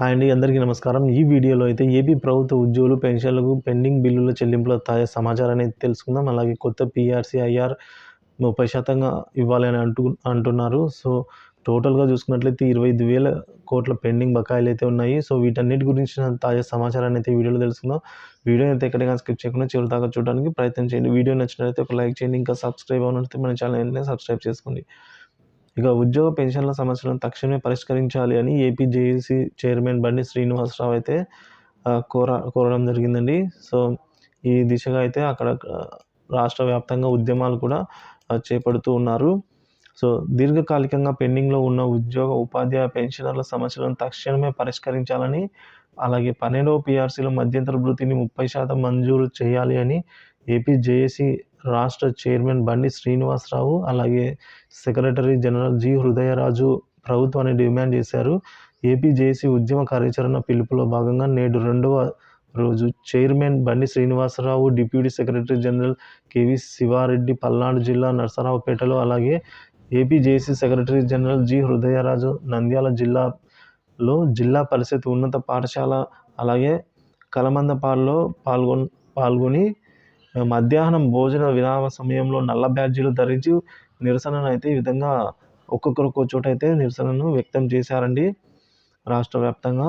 Hi అండి, అందరికీ నమస్కారం. ఈ వీడియోలో అయితే ఏపీ ప్రభుత్వ ఉద్యోగులు పెన్షన్లకు పెండింగ్ బిల్లుల చెల్లింపుల తాజా సమాచారాన్ని తెలుసుకుందాం. అలాగే కొత్త పీఆర్సీ ఐఆర్ 30% ఇవ్వాలి అని అంటున్నారు. సో టోటల్గా చూసుకున్నట్లయితే 25,000 కోట్ల పెండింగ్ బకాయిలు అయితే ఉన్నాయి. సో వీటన్నిటి గురించిన తాజా సమాచారాన్ని అయితే ఈ వీడియోలో తెలుసుకుందాం. వీడియో అయితే ఎక్కడికైనా స్కిప్ చేయకుండా చివరి దాకా చూడడానికి ప్రయత్నం చేయండి. వీడియో నచ్చినట్లయితే ఒక లైక్ చేయండి. ఇంకా సబ్స్క్రైబ్ అవ్వనట్లయితే మన ఛానల్ వెంటనే సబ్స్క్రైబ్ చేసుకోండి. ఇక ఉద్యోగ పెన్షన్ల సమస్యలను తక్షణమే పరిష్కరించాలి అని AP JAC chairman Bandi Srinivasarao అయితే కోరడం జరిగిందండి. సో ఈ దిశగా అయితే అక్కడ రాష్ట్ర వ్యాప్తంగా ఉద్యమాలు కూడా చేపడుతూ ఉన్నారు. సో దీర్ఘకాలికంగా పెండింగ్లో ఉన్న ఉద్యోగ ఉపాధ్యాయ పెన్షనర్ల సమస్యలను తక్షణమే పరిష్కరించాలని, అలాగే 12వ పీఆర్సీలో మధ్యంతర భృతిని 30% మంజూరు చేయాలి అని ఏపీ జేఏసీ రాష్ట్ర చైర్మన్ బండి శ్రీనివాసరావు, అలాగే సెక్రటరీ జనరల్ జి హృదయరాజు ప్రభుత్వాన్ని డిమాండ్ చేశారు. ఏపీ జేఏసీ ఉద్యమ కార్యాచరణ పిలుపులో భాగంగా నేడు 2వ రోజు chairman Bandi Srinivasarao, deputy secretary general KV Sivareddy Palnadu జిల్లా నరసరావుపేటలో, అలాగే AP JAC secretary general G Hrudayaraju Nandyal జిల్లాలో జిల్లా పరిషత్ ఉన్నత పాఠశాల అలాగే కలమందపాడులో పాల్గొని మధ్యాహ్నం భోజన విరామ సమయంలో నల్ల బ్యాడ్జీలు ధరించి నిరసనను అయితే ఈ విధంగా ఒక్కొక్క చోట అయితే నిరసనను వ్యక్తం చేశారండి రాష్ట్ర వ్యాప్తంగా.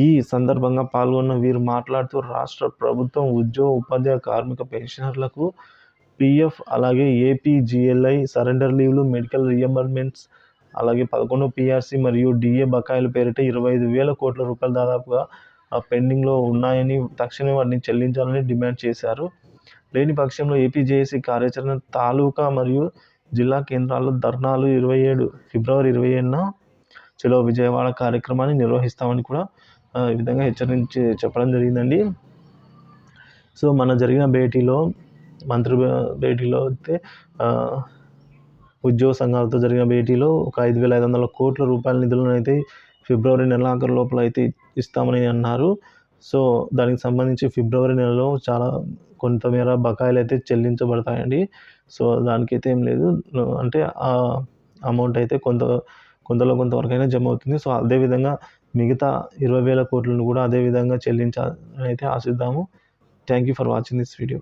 ఈ సందర్భంగా పాల్గొన్న వీరు మాట్లాడుతూ రాష్ట్ర ప్రభుత్వం ఉద్యోగ ఉపాధ్యాయ కార్మిక పెన్షనర్లకు పిఎఫ్ అలాగే ఏపీజీఎల్ఐ సరెండర్ లీవ్లు, మెడికల్ రియంబర్స్మెంట్స్, అలాగే 11 పీఆర్సీ మరియు డిఏ బకాయిల పేరిట 25,000 కోట్ల రూపాయలు దాదాపుగా పెండింగ్లో ఉన్నాయని, తక్షణమే వాటిని చెల్లించాలని డిమాండ్ చేశారు. లేని పక్షంలో ఏపీ జేఏసీ కార్యాచరణ తాలూకా మరియు జిల్లా కేంద్రాల్లో ధర్నాలు ఫిబ్రవరి 27న చలో విజయవాడ కార్యక్రమాన్ని నిర్వహిస్తామని కూడా ఈ విధంగా హెచ్చరించి చెప్పడం జరిగిందండి. సో మన జరిగిన మంత్రి భేటీలో అయితే ఉద్యోగ సంఘాలతో జరిగిన భేటీలో ఒక 5,500 కోట్ల రూపాయల నిధులను అయితే ఫిబ్రవరి నెలాఖరు లోపల అయితే ఇస్తామని అన్నారు. సో దానికి సంబంధించి ఫిబ్రవరి నెలలో చాలా కొంతమేర బకాయిలు అయితే చెల్లించబడతాయండి. సో దానికైతే ఏం లేదు, అంటే ఆ అమౌంట్ అయితే కొంతలో కొంతవరకైనా జమ అవుతుంది. సో అదేవిధంగా మిగతా 20,000 కోట్లను కూడా అదేవిధంగా చెల్లించాలని అయితే ఆశిద్దాము. Thank you for watching this video.